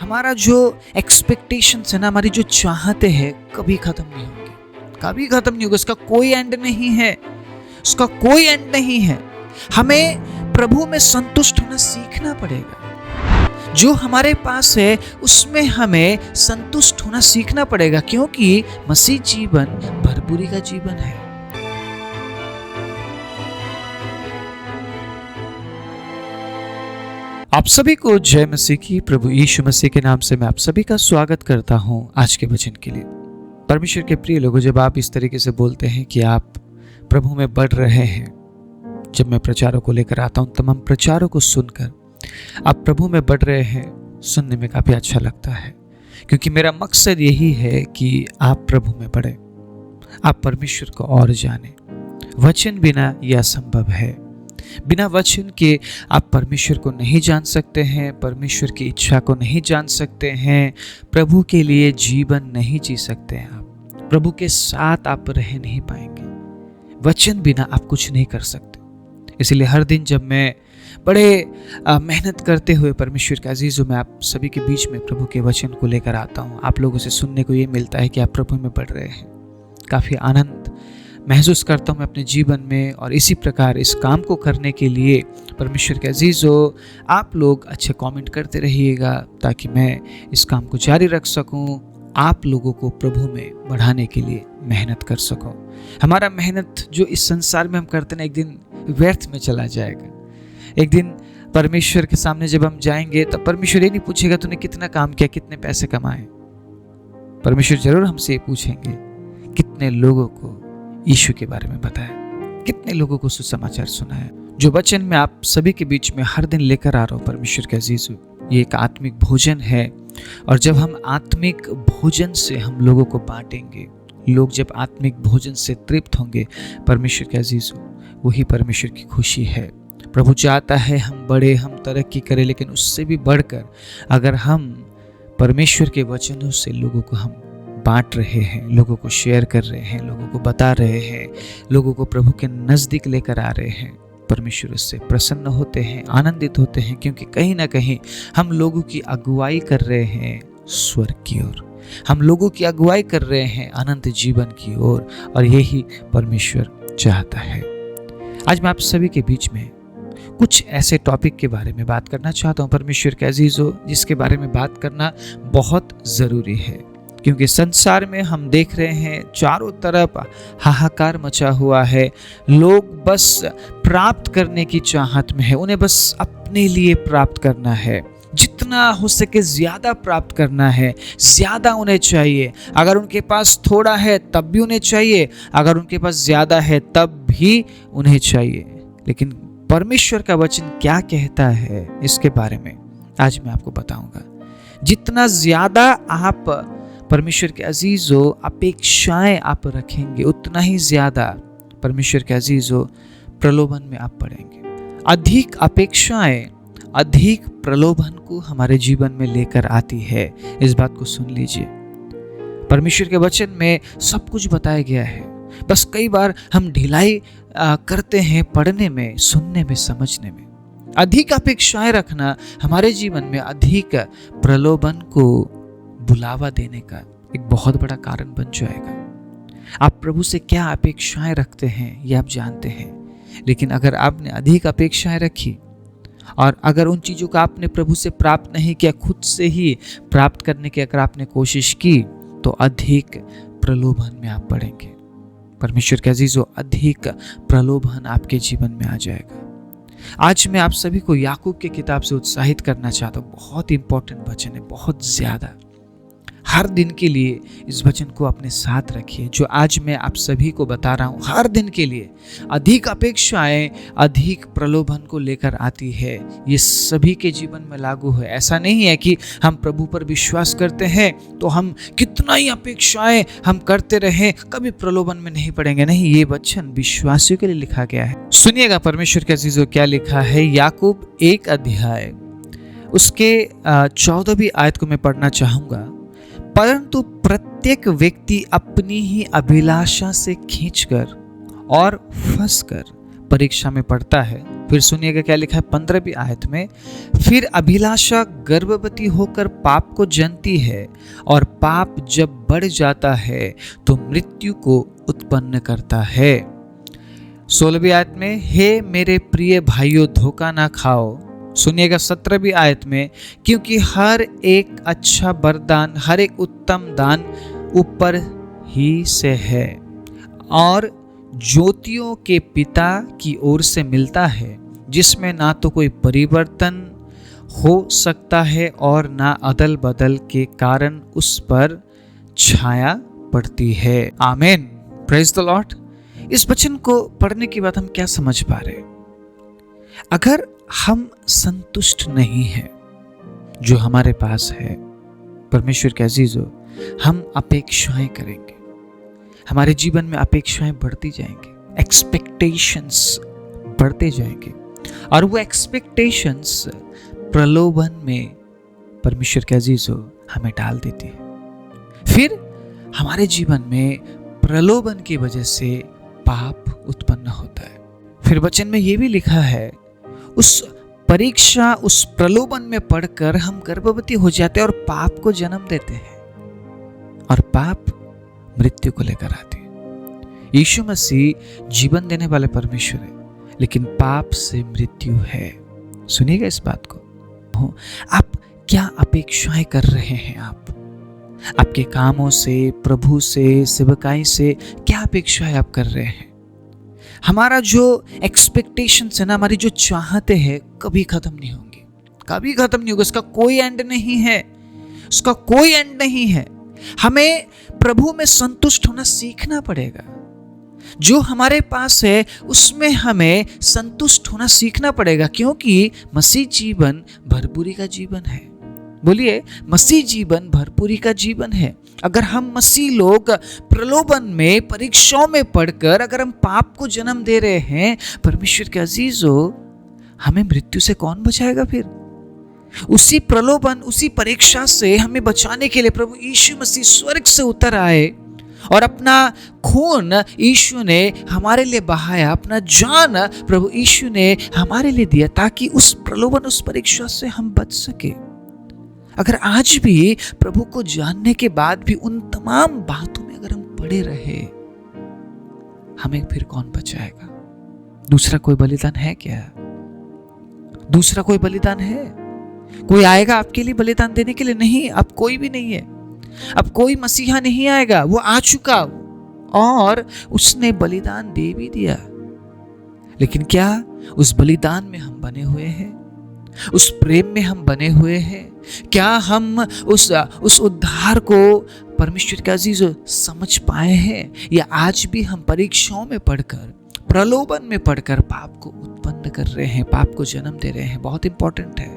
हमारा जो एक्सपेक्टेशंस है ना, हमारी जो चाहते हैं, कभी खत्म नहीं होंगी, कभी खत्म नहीं होगा। इसका कोई एंड नहीं है, इसका कोई एंड नहीं है। हमें प्रभु में संतुष्ट होना सीखना पड़ेगा। जो हमारे पास है उसमें हमें संतुष्ट होना सीखना पड़ेगा, क्योंकि मसीह जीवन भरपूरी का जीवन है। आप सभी को जय मसीह की। प्रभु यीशु मसीह के नाम से मैं आप सभी का स्वागत करता हूं आज के वचन के लिए। परमेश्वर के प्रिय लोगों, जब आप इस तरीके से बोलते हैं कि आप प्रभु में बढ़ रहे हैं, जब मैं प्रचारों को लेकर आता हूं, तमाम प्रचारों को सुनकर आप प्रभु में बढ़ रहे हैं, सुनने में काफी अच्छा लगता है, क्योंकि मेरा मकसद यही है कि आप प्रभु में बढ़े, आप परमेश्वर को और जाने। वचन बिना यह असंभव है। बिना वचन के आप परमेश्वर को नहीं जान सकते हैं, परमेश्वर की इच्छा को नहीं जान सकते हैं, प्रभु के लिए जीवन नहीं जी सकते हैं। आप प्रभु के साथ आप रह नहीं पाएंगे। वचन बिना आप कुछ नहीं कर सकते। इसलिए हर दिन जब मैं बड़े मेहनत करते हुए परमेश्वर के अजीजों में आप सभी के बीच में प्रभु के वचन को लेकर आता हूँ, आप लोगों से सुनने को ये मिलता है कि आप प्रभु में बढ़ रहे हैं। काफ़ी आनंद महसूस करता हूँ मैं अपने जीवन में, और इसी प्रकार इस काम को करने के लिए परमेश्वर के अजीजों, आप लोग अच्छे कमेंट करते रहिएगा ताकि मैं इस काम को जारी रख सकूँ, आप लोगों को प्रभु में बढ़ाने के लिए मेहनत कर सकूँ। हमारा मेहनत जो इस संसार में हम करते हैं, एक दिन व्यर्थ में चला जाएगा। एक दिन परमेश्वर के सामने जब हम जाएंगे तब परमेश्वर ये नहीं पूछेगा तूने कितना काम किया, कितने पैसे कमाए। परमेश्वर जरूर हमसे ये पूछेंगे कितने लोगों को यीशु के बारे में बताया, कितने लोगों को सुसमाचार सुनाया। जो वचन में आप सभी के बीच में हर दिन लेकर आ रहा हूँ परमेश्वर के अजीजों, ये एक आत्मिक भोजन है, और जब हम आत्मिक भोजन से हम लोगों को बांटेंगे, लोग जब आत्मिक भोजन से तृप्त होंगे परमेश्वर के अजीजों, वही परमेश्वर की खुशी है। प्रभु चाहता है हम बढ़े, हम तरक्की करें, लेकिन उससे भी बढ़कर अगर हम परमेश्वर के वचनों से लोगों को हम बांट रहे हैं, लोगों को शेयर कर रहे हैं, लोगों को बता रहे हैं, लोगों को प्रभु के नज़दीक लेकर आ रहे हैं, परमेश्वर उससे प्रसन्न होते हैं, आनंदित होते हैं, क्योंकि कहीं ना कहीं हम लोगों की अगुवाई कर रहे हैं स्वर्ग की ओर, हम लोगों की अगुवाई कर रहे हैं अनंत जीवन की ओर, और यही परमेश्वर चाहता है। आज मैं आप सभी के बीच में कुछ ऐसे टॉपिक के बारे में बात करना चाहता हूँ परमेश्वर के अजीजों, जिसके बारे में बात करना बहुत ज़रूरी है, क्योंकि संसार में हम देख रहे हैं चारों तरफ हाहाकार मचा हुआ है। लोग बस प्राप्त करने की चाहत में है, उन्हें बस अपने लिए प्राप्त करना है, जितना हो सके ज़्यादा प्राप्त करना है, ज़्यादा उन्हें चाहिए। अगर उनके पास थोड़ा है तब भी उन्हें चाहिए, अगर उनके पास ज़्यादा है तब भी उन्हें चाहिए। लेकिन परमेश्वर का वचन क्या कहता है इसके बारे में आज मैं आपको बताऊंगा। जितना ज़्यादा आप परमेश्वर के अजीजों अपेक्षाएं आप रखेंगे, उतना ही ज़्यादा परमेश्वर के अजीजों प्रलोभन में आप पड़ेंगे। अधिक अपेक्षाएं अधिक प्रलोभन को हमारे जीवन में लेकर आती है। इस बात को सुन लीजिए, परमेश्वर के वचन में सब कुछ बताया गया है, बस कई बार हम ढिलाई करते हैं पढ़ने में, सुनने में, समझने में। अधिक अपेक्षाएं रखना हमारे जीवन में अधिक प्रलोभन को बुलावा देने का एक बहुत बड़ा कारण बन जाएगा। आप प्रभु से क्या अपेक्षाएं रखते हैं ये आप जानते हैं, लेकिन अगर आपने अधिक अपेक्षाएं रखी और अगर उन चीज़ों का आपने प्रभु से प्राप्त नहीं किया, खुद से ही प्राप्त करने की अगर आपने कोशिश की, तो अधिक प्रलोभन में आप पड़ेंगे। परमेश्वर के अजीजों, अधिक प्रलोभन आपके जीवन में आ जाएगा। आज मैं आप सभी को याकूब की किताब से उत्साहित करना चाहता हूँ। बहुत इंपॉर्टेंट वचन है, बहुत ज़्यादा। हर दिन के लिए इस वचन को अपने साथ रखिए, जो आज मैं आप सभी को बता रहा हूँ। हर दिन के लिए अधिक अपेक्षाएं अधिक प्रलोभन को लेकर आती है। ये सभी के जीवन में लागू है। ऐसा नहीं है कि हम प्रभु पर विश्वास करते हैं तो हम कितना ही अपेक्षाएं हम करते रहें, कभी प्रलोभन में नहीं पड़ेंगे। नहीं, ये वचन विश्वासियों के लिए लिखा गया है। सुनिएगा परमेश्वर के अजीजों क्या लिखा है। याकूब 1 अध्याय उसके 14वीं आयत को मैं पढ़ना चाहूंगा। परंतु प्रत्येक व्यक्ति अपनी ही अभिलाषा से खींचकर और फंसकर परीक्षा में पड़ता है, फिर सुनिएगा क्या लिखा है 15वीं आयत में, फिर अभिलाषा गर्भवती होकर पाप को जनती है और पाप जब बढ़ जाता है तो मृत्यु को उत्पन्न करता है। 16वीं आयत में, हे मेरे प्रिय भाइयों धोखा ना खाओ। सुनिएगा 17वीं आयत में, क्योंकि हर एक अच्छा वरदान, हर एक उत्तम दान ऊपर ही से है और ज्योतियों के पिता की ओर से मिलता है, जिसमें ना तो कोई परिवर्तन हो सकता है और ना अदल बदल के कारण उस पर छाया पड़ती है। आमीन, प्रेज द लॉर्ड। इस वचन को पढ़ने के बाद हम क्या समझ पा रहे? अगर हम संतुष्ट नहीं हैं जो हमारे पास है, परमेश्वर के अजीजों, हम अपेक्षाएं करेंगे, हमारे जीवन में अपेक्षाएं बढ़ती जाएंगी, एक्सपेक्टेशंस बढ़ते जाएंगे और वो एक्सपेक्टेशंस प्रलोभन में, परमेश्वर के अजीजों, हमें डाल देती है। फिर हमारे जीवन में प्रलोभन की वजह से पाप उत्पन्न होता है। फिर वचन में यह भी लिखा है, उस परीक्षा, उस प्रलोभन में पड़कर हम गर्भवती हो जाते हैं और पाप को जन्म देते हैं और पाप मृत्यु को लेकर आती है। यीशु मसीह जीवन देने वाले परमेश्वर है, लेकिन पाप से मृत्यु है। सुनिएगा इस बात को। आप क्या अपेक्षाएं कर रहे हैं? आपके कामों से, प्रभु से, सेवकाई से क्या अपेक्षाएं आप कर रहे हैं? हमारा जो एक्सपेक्टेशंस है ना, हमारी जो चाहते हैं, कभी खत्म नहीं होंगी, कभी खत्म नहीं होगा। उसका कोई एंड नहीं है, उसका कोई एंड नहीं है। हमें प्रभु में संतुष्ट होना सीखना पड़ेगा। जो हमारे पास है उसमें हमें संतुष्ट होना सीखना पड़ेगा, क्योंकि मसीह जीवन भरपूरी का जीवन है। बोलिए, मसीह जीवन भरपूरी का जीवन है। अगर हम मसीह लोग प्रलोभन में, परीक्षाओं में पड़कर अगर हम पाप को जन्म दे रहे हैं, परमेश्वर के अजीजों, हमें मृत्यु से कौन बचाएगा? फिर उसी प्रलोभन, उसी परीक्षा से हमें बचाने के लिए प्रभु यीशु मसीह स्वर्ग से उतर आए और अपना खून यीशु ने हमारे लिए बहाया, अपना जान प्रभु यीशु ने हमारे लिए दिया, ताकि उस प्रलोभन, उस परीक्षा से हम बच सके। अगर आज भी प्रभु को जानने के बाद भी उन तमाम बातों में अगर हम पड़े रहे, हमें फिर कौन बचाएगा? दूसरा कोई बलिदान है क्या? दूसरा कोई बलिदान है? कोई आएगा आपके लिए बलिदान देने के लिए? नहीं, अब कोई भी नहीं है। अब कोई मसीहा नहीं आएगा, वो आ चुका और उसने बलिदान दे भी दिया। लेकिन क्या उस बलिदान में हम बने हुए हैं? उस प्रेम में हम बने हुए हैं? क्या हम उस उद्धार को परमेश्वर के अजीजों समझ पाए हैं? या आज भी हम परीक्षाओं में पढ़कर, प्रलोभन में पढ़कर पाप को उत्पन्न कर रहे हैं, पाप को जन्म दे रहे हैं? बहुत इंपॉर्टेंट है,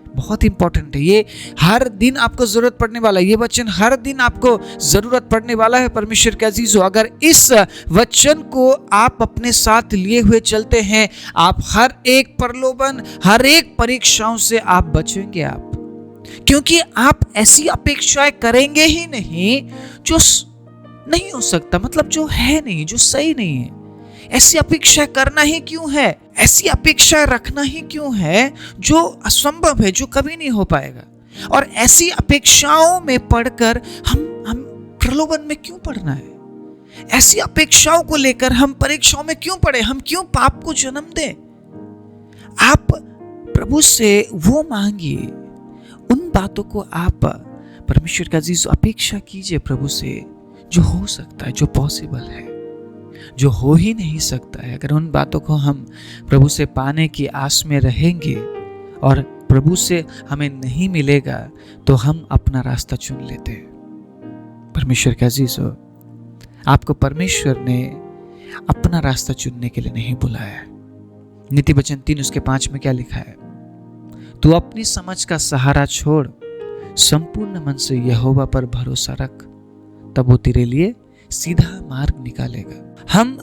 बहुत इंपॉर्टेंट है। ये हर दिन आपको जरूरत पड़ने वाला है, ये वचन हर दिन आपको जरूरत पड़ने वाला है परमेश्वर के अजीजों। अगर इस वचन को आप अपने साथ लिए हुए चलते हैं, आप हर एक प्रलोभन, हर एक परीक्षाओं से आप बचेंगे। आप, क्योंकि आप ऐसी अपेक्षाएं करेंगे ही नहीं जो नहीं हो सकता, मतलब जो है नहीं, जो सही नहीं है। ऐसी अपेक्षा करना ही क्यों है? ऐसी अपेक्षा रखना ही क्यों है जो असंभव है, जो कभी नहीं हो पाएगा? और ऐसी अपेक्षाओं में पढ़कर हम प्रलोभन में क्यों पढ़ना है? ऐसी अपेक्षाओं को लेकर हम परीक्षाओं में क्यों पढ़े? हम क्यों पाप को जन्म दें? आप प्रभु से वो मांगिए, उन बातों को आप परमेश्वर का अजीज अपेक्षा कीजिए प्रभु से, जो हो सकता है, जो पॉसिबल है। जो हो ही नहीं सकता है, अगर उन बातों को हम प्रभु से पाने की आस में रहेंगे और प्रभु से हमें नहीं मिलेगा, तो हम अपना रास्ता चुन लेते हैं। परमेश्वर का अजीजों, आपको परमेश्वर ने अपना रास्ता चुनने के लिए नहीं बुलाया है। नीति वचन 3:5 में क्या लिखा है? तू अपनी समझ का सहारा छोड़, संपूर्ण मन से यहोवा पर भरोसा रख, तब वो तेरे लिए सीधा मार्ग निकालेगा। हम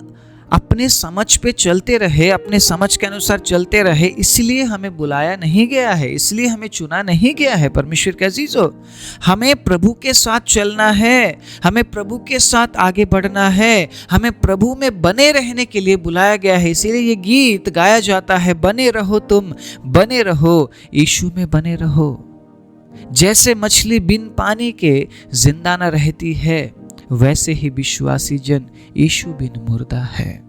अपने अपने समझ पे चलते रहे, अपने समझ के अनुसार चलते रहे, इसलिए हमें बुलाया नहीं गया है, इसलिए हमें चुना नहीं गया है। परमेश्वर के अजीजों, हमें प्रभु के साथ चलना है, हमें प्रभु के साथ आगे बढ़ना है, हमें प्रभु में बने रहने के लिए बुलाया गया है। इसीलिए ये गीत गाया जाता है, बने रहो तुम, बने रहो, यीशु में बने रहो। जैसे मछली बिन पानी के जिंदा न रहती है, वैसे ही विश्वासी जन यीशु बिन मुर्दा है।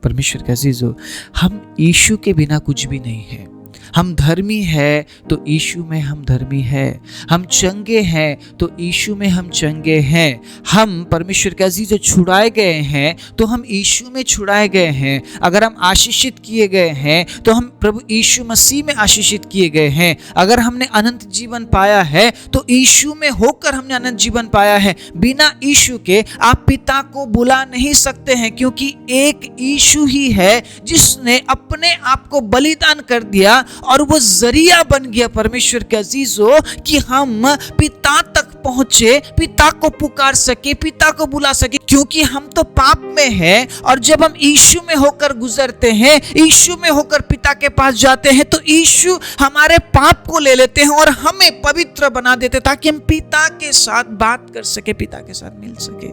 परमेश्वर के अजीजों, हम यीशु के बिना कुछ भी नहीं है। हम धर्मी है तो यीशु में हम धर्मी है, हम चंगे हैं तो यीशु में हम चंगे हैं, हम परमेश्वर के अजीजों छुड़ाए गए हैं तो हम यीशु में छुड़ाए गए हैं। अगर हम आशीषित किए गए हैं तो हम प्रभु यीशु मसीह में आशीषित किए गए हैं। अगर हमने अनंत जीवन पाया है तो यीशु में होकर हमने अनंत जीवन पाया है। बिना यीशु के आप पिता को बुला नहीं सकते हैं, क्योंकि एक यीशु ही है जिसने अपने आप को बलिदान कर दिया और वो जरिया बन गया परमेश्वर के अजीजों कि हम पिता तक पहुंचे, पिता को पुकार सके, पिता को बुला सके। क्योंकि हम तो पाप में हैं और जब हम यीशु में होकर गुजरते हैं, यीशु में होकर पिता के पास जाते हैं, तो यीशु हमारे पाप को ले लेते हैं और हमें पवित्र बना देते ताकि हम पिता के साथ बात कर सके, पिता के साथ मिल सके।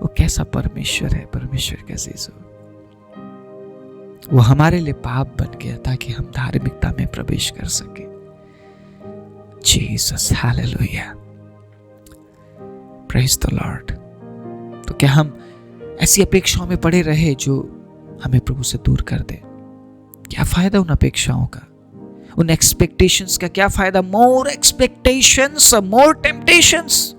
वो कैसा परमेश्वर है परमेश्वर के अजीजों। वो हमारे लिए पाप बन गया ताकि हम धार्मिकता में प्रवेश कर सके। Jesus, hallelujah, praise the Lord. तो क्या हम ऐसी अपेक्षाओं में पड़े रहे जो हमें प्रभु से दूर कर दे? क्या फायदा उन अपेक्षाओं का, उन एक्सपेक्टेशंस का? क्या फायदा? मोर एक्सपेक्टेशंस, मोर टेम्पटेशंस।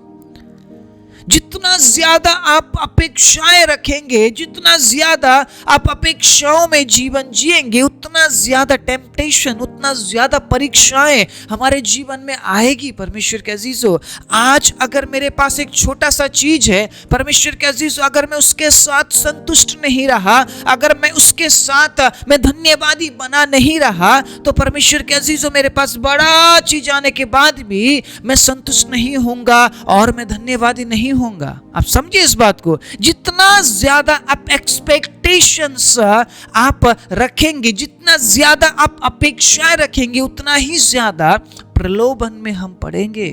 जितना ज्यादा आप अपेक्षाएं रखेंगे, जितना ज्यादा आप अपेक्षाओं में जीवन जिएंगे, उतना ज्यादा टेम्पटेशन, उतना ज्यादा परीक्षाएं हमारे जीवन में आएगी। परमेश्वर के अजीजों, आज अगर मेरे पास एक छोटा सा चीज है परमेश्वर के अजीजों, अगर मैं उसके साथ संतुष्ट नहीं रहा, अगर मैं उसके साथ मैं धन्यवादी बना नहीं रहा, तो परमेश्वर के अजीजों मेरे पास बड़ा चीज आने के बाद भी मैं संतुष्ट नहीं होऊंगा और मैं धन्यवादी नहीं होगा। आप समझिए इस बात को। जितना ज्यादा आप एक्सपेक्टेशंस आप रखेंगे, जितना ज्यादा आप अपेक्षाएं रखेंगे, उतना ही ज्यादा प्रलोभन में हम पड़ेंगे,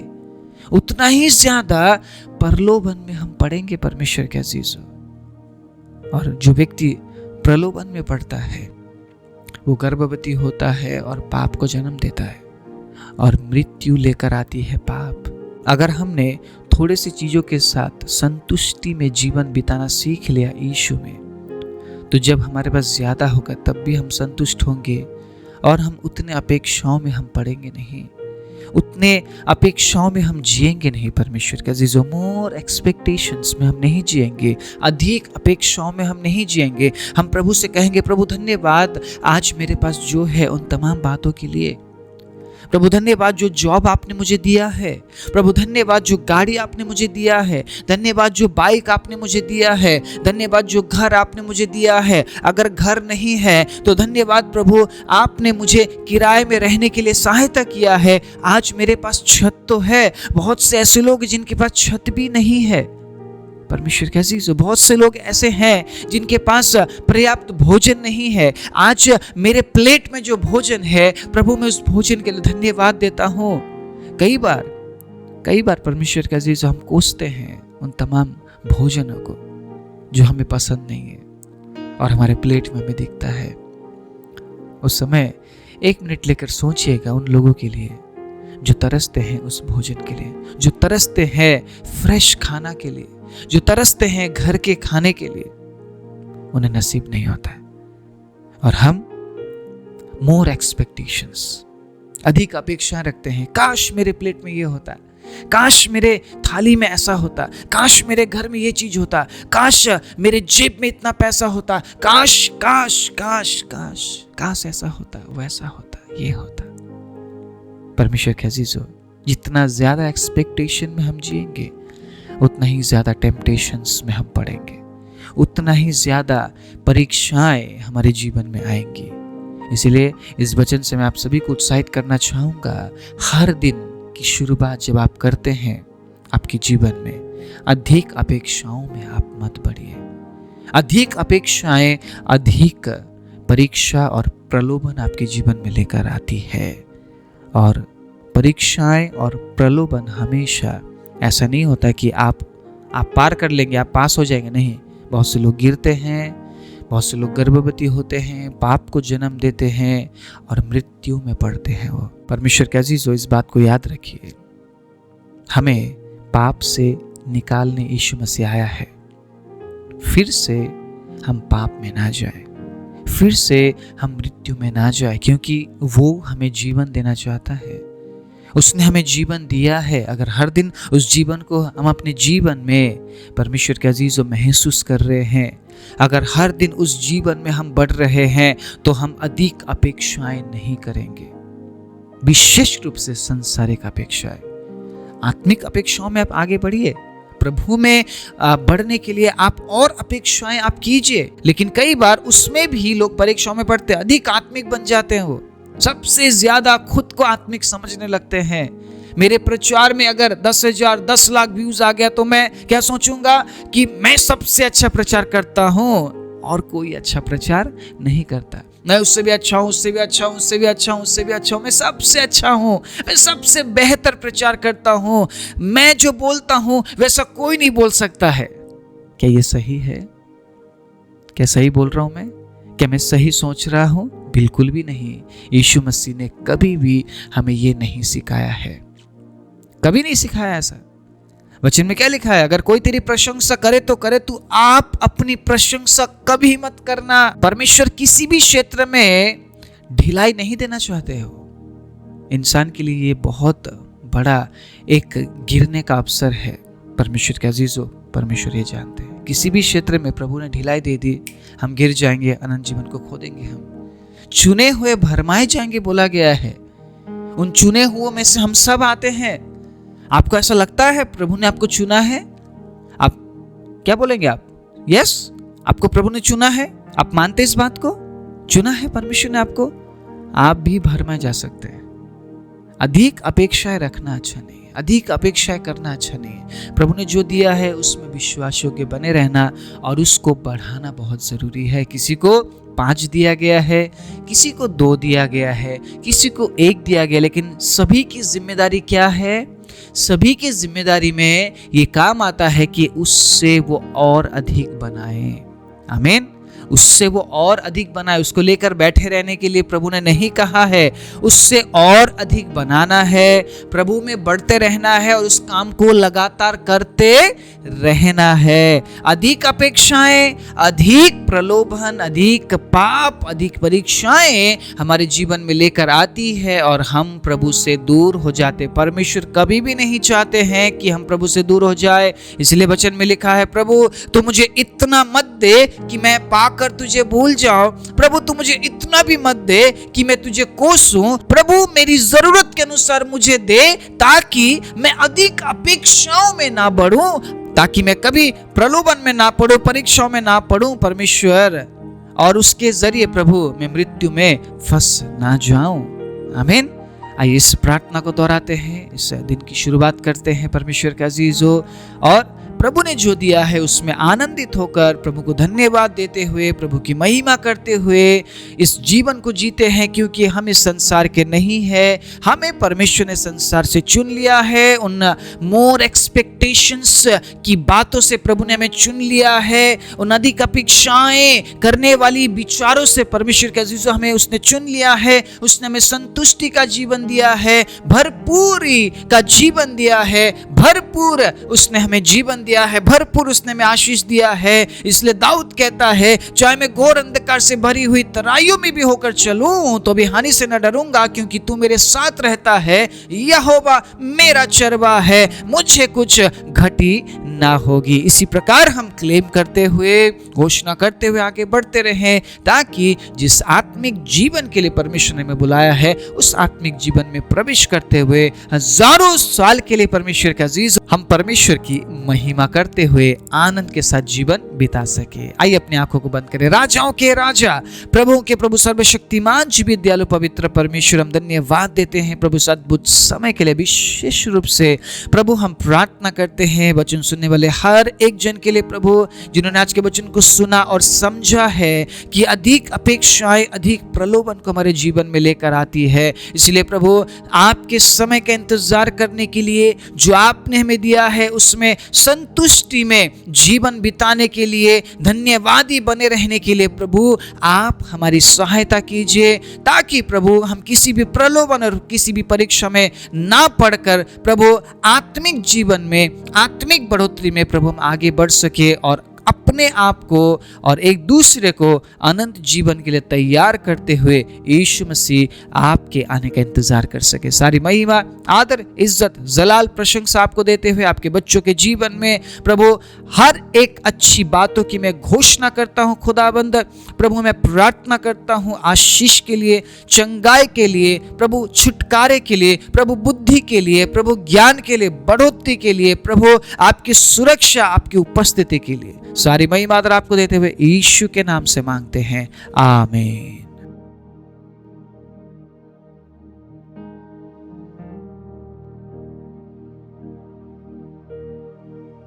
उतना ही ज्यादा प्रलोभन में हम पड़ेंगे परमेश्वर के अजीजों। और जो व्यक्ति प्रलोभन में पड़ता है वो गर्भवती होता है और पाप को जन्म देता है और मृत्यु लेकर आती है पाप। अगर हमने थोड़े सी चीजों के साथ संतुष्टि में जीवन बिताना सीख लिया यीशु में, तो जब हमारे पास ज्यादा होगा तब भी हम संतुष्ट होंगे और हम उतने अपेक्षाओं में हम पड़ेंगे नहीं, उतने अपेक्षाओं में हम जिएंगे नहीं। परमेश्वर का अजीजों, मोर एक्सपेक्टेशंस में हम नहीं जिएंगे, अधिक अपेक्षाओं में हम नहीं जिएंगे। हम प्रभु से कहेंगे, प्रभु धन्यवाद आज मेरे पास जो है उन तमाम बातों के लिए। प्रभु धन्यवाद जो जॉब आपने मुझे दिया है, प्रभु धन्यवाद जो गाड़ी आपने मुझे दिया है, धन्यवाद जो बाइक आपने मुझे दिया है, धन्यवाद जो घर आपने मुझे दिया है। अगर घर नहीं है तो धन्यवाद प्रभु आपने मुझे किराए में रहने के लिए सहायता किया है। आज मेरे पास छत तो है, बहुत से ऐसे लोग जिनके पास छत भी नहीं है। परमेश्वर के अजीजों, बहुत से लोग ऐसे हैं जिनके पास पर्याप्त भोजन नहीं है। आज मेरे प्लेट में जो भोजन है प्रभु, मैं उस भोजन के लिए धन्यवाद देता हूँ। कई बार परमेश्वर के अजीजों, हम कोसते हैं उन तमाम भोजनों को जो हमें पसंद नहीं है और हमारे प्लेट में हमें दिखता है। उस समय 1 मिनट लेकर सोचिएगा उन लोगों के लिए जो तरसते हैं उस भोजन के लिए, जो तरसते हैं फ्रेश खाना के लिए, जो तरसते हैं घर के खाने के लिए। उन्हें नसीब नहीं होता है। और हम मोर एक्सपेक्टेशंस, अधिक अपेक्षाएं रखते हैं। काश मेरे प्लेट में ये होता, काश मेरे थाली में ऐसा होता, काश मेरे घर में ये चीज होता, काश मेरे जेब में इतना पैसा होता, काश काश काश काश काश ऐसा होता, वैसा होता, ये होता। परमेश्वर के अजीजों, जितना ज्यादा एक्सपेक्टेशन में हम जिएंगे उतना ही ज्यादा टेम्पटेशंस में हम पड़ेंगे, उतना ही ज्यादा परीक्षाएं हमारे जीवन में आएंगी। इसलिए इस वचन से मैं आप सभी को उत्साहित करना चाहूँगा, हर दिन की शुरुआत जब आप करते हैं आपके जीवन में, अधिक अपेक्षाओं में आप मत बढ़िए। अधिक अपेक्षाएं, अधिक परीक्षा और प्रलोभन आपके जीवन में लेकर आती है। और परीक्षाएं और प्रलोभन हमेशा ऐसा नहीं होता कि आप पार कर लेंगे, आप पास हो जाएंगे। नहीं, बहुत से लोग गिरते हैं, बहुत से लोग गर्भवती होते हैं, पाप को जन्म देते हैं और मृत्यु में पड़ते हैं। वो परमेश्वर के अजीजों, इस बात को याद रखिए, हमें पाप से निकालने यीशु मसीह आया है। फिर से हम पाप में ना जाए, फिर से हम मृत्यु में ना जाए, क्योंकि वो हमें जीवन देना चाहता है। उसने हमें जीवन दिया है। अगर हर दिन उस जीवन को हम अपने जीवन में परमेश्वर के अजीजों महसूस कर रहे हैं, अगर हर दिन उस जीवन में हम बढ़ रहे हैं, तो हम अधिक अपेक्षाएं नहीं करेंगे, विशेष रूप से संसारिक अपेक्षाएं। आत्मिक अपेक्षाओं में आप आगे बढ़िए, प्रभु में बढ़ने के लिए आप और अपेक्षाएं आप कीजिए। लेकिन कई बार उसमें भी लोग परीक्षाओं में पढ़ते हैं, अधिक आत्मिक बन जाते हैं, वो सबसे ज्यादा खुद को आत्मिक समझने लगते हैं। मेरे प्रचार में अगर 10,000 10 लाख व्यूज आ गया तो मैं क्या सोचूंगा कि मैं सबसे अच्छा प्रचार करता हूं और कोई अच्छा प्रचार नहीं करता। मैं उससे भी अच्छा हूं, उससे भी अच्छा हूं, उससे भी अच्छा हूं, उससे भी अच्छा हूं, मैं सबसे अच्छा हूं, मैं सबसे बेहतर प्रचार करता हूं, मैं जो बोलता हूं वैसा कोई नहीं बोल सकता है। क्या ये सही है? क्या सही बोल रहा हूं मैं? क्या मैं सही सोच रहा हूं? बिल्कुल भी नहीं। यीशु मसीह ने कभी भी हमें ये नहीं सिखाया है, कभी नहीं सिखाया ऐसा। वचन में क्या लिखा है? अगर कोई तेरी प्रशंसा करे तो करे, तू आप अपनी प्रशंसा कभी मत करना। परमेश्वर किसी भी क्षेत्र में ढिलाई नहीं देना चाहते हो। इंसान के लिए ये बहुत बड़ा एक गिरने का अवसर है। परमेश्वर के अजीजों, परमेश्वर ये जानते हैं, किसी भी क्षेत्र में प्रभु ने ढिलाई दे दी, हम गिर जाएंगे, अनंत जीवन को खो देंगे। हम चुने हुए भरमाए जाएंगे बोला गया है। उन चुने हुओं में से हम सब आते हैं। आपको ऐसा लगता है प्रभु ने आपको चुना है? आप क्या बोलेंगे? आप यस, आपको प्रभु ने चुना है? आप मानते इस बात को? चुना है परमेश्वर ने आपको? आप भी भरमाए जा सकते हैं। अधिक अपेक्षाएं रखना अच्छा नहीं, अधिक अपेक्षाएं करना अच्छा नहीं। प्रभु ने जो दिया है उसमें विश्वास योग्य बने रहना और उसको बढ़ाना बहुत जरूरी है। किसी को 5 दिया गया है, किसी को 2 दिया गया है, किसी को 1 दिया गया, लेकिन सभी की जिम्मेदारी क्या है? सभी की जिम्मेदारी में ये काम आता है कि उससे वो और अधिक बनाए। आमीन। उससे वो और अधिक बनाए। उसको लेकर बैठे रहने के लिए प्रभु ने नहीं कहा है, उससे और अधिक बनाना है, प्रभु में बढ़ते रहना है और उस काम को लगातार करते रहना है। अधिक अपेक्षाएं, अधिक प्रलोभन, अधिक पाप, अधिक परीक्षाएं हमारे जीवन में लेकर आती है और हम प्रभु से दूर हो जाते। परमेश्वर कभी भी नहीं चाहते हैं कि हम प्रभु से दूर हो जाए। इसलिए वचन में लिखा है, प्रभु तू मुझे इतना मत दे कि मैं पाकर तुझे भूल जाऊं। प्रभु तू मुझे इतना भी मत दे कि मैं तुझे कोसूं। प्रभु मेरी जरूरत के अनुसार मुझे दे, ताकि मैं अधिक अपेक्षाओं में ना बढ़ूं, ताकि मैं कभी प्रलोभन में ना पड़ूं, परीक्षाओं में ना पड़ूं परमेश्वर, और उसके जरिए प्रभु मैं मृत्यु में फंस ना जाऊं। आमीन। आइए इस प्रार्थना को दोहराते हैं, इस दिन की शुरुआत करते हैं परमेश्वर के अजीजों, और प्रभु ने जो दिया है उसमें आनंदित होकर प्रभु को धन्यवाद देते हुए, प्रभु की महिमा करते हुए इस जीवन को जीते हैं। क्योंकि हम इस संसार के नहीं है, हमें परमेश्वर ने संसार से चुन लिया है। उन मोर एक्सपेक्टेशंस की बातों से प्रभु ने हमें चुन लिया है। उन अधिक अपेक्षाएं करने वाली विचारों से परमेश्वर के अजीजों हमें उसने चुन लिया है। उसने हमें संतुष्टि का जीवन दिया है, भरपूरी का जीवन दिया है, भरपूर उसने हमें जीवन दिया है, भरपूर उसने हमें आशीष दिया है। इसलिए दाऊद कहता है, चाहे मैं घोर अंधकार से भरी हुई तराइयों में भी होकर चलूं तो भी हानि से न डरूंगा, क्योंकि तू मेरे साथ रहता है। यहोवा मेरा चरवाहा है, मुझे कुछ घटी ना होगी। इसी प्रकार हम क्लेम करते हुए, घोषणा करते हुए आगे बढ़ते रहें, ताकि जिस आत्मिक जीवन के लिए परमेश्वर ने हमें बुलाया है उस आत्मिक जीवन में प्रवेश करते हुए हजारों साल के लिए परमेश्वर का अजीज हम परमेश्वर की महिमा करते हुए आनंद के साथ जीवन बिता सके। आइए अपनी आंखों को बंद करें। राजाओं के राजा, प्रभुओं के प्रभु, सर्वशक्तिमान जीवित दयालु पवित्र परमेश्वर, हम धन्यवाद देते हैं प्रभु इस अद्भुत समय के लिए। विशेष रूप से प्रभु हम प्रार्थना करते हैं वचन सुनने वाले हर एक जन के लिए प्रभु, जिन्होंने आज के वचन को सुना और समझा है कि अधिक अपेक्षाएं, अधिक प्रलोभन को हमारे जीवन में लेकर आती है। इसलिए प्रभु, आपके समय का इंतजार करने के लिए जो आपने हमें दिया है उसमें संतुष्टि में जीवन बिताने के लिए, धन्यवादी बने रहने के लिए प्रभु आप हमारी सहायता कीजिए, ताकि प्रभु हम किसी भी प्रलोभन और किसी भी परीक्षा में ना पड़कर प्रभु आत्मिक जीवन में, आत्मिक बढ़ोतरी में प्रभु हम आगे बढ़ सके और अपने आप को और एक दूसरे को अनंत जीवन के लिए तैयार करते हुए यीशु मसीह आपके आने का इंतजार कर सके। सारी महिमा, आदर, इज्जत, जलाल, प्रशंसा आपको देते हुए आपके बच्चों के जीवन में प्रभु हर एक अच्छी बातों की मैं घोषणा करता हूँ। खुदाबंद प्रभु, मैं प्रार्थना करता हूँ आशीष के लिए, चंगाई के लिए, प्रभु छुटकारे के लिए, प्रभु बुद्धि के लिए, प्रभु ज्ञान के लिए, बढ़ोतरी के लिए, प्रभु आपकी सुरक्षा, आपकी उपस्थिति के लिए। सारी महिमा आदर आपको देते हुए यीशु के नाम से मांगते हैं, आमीन।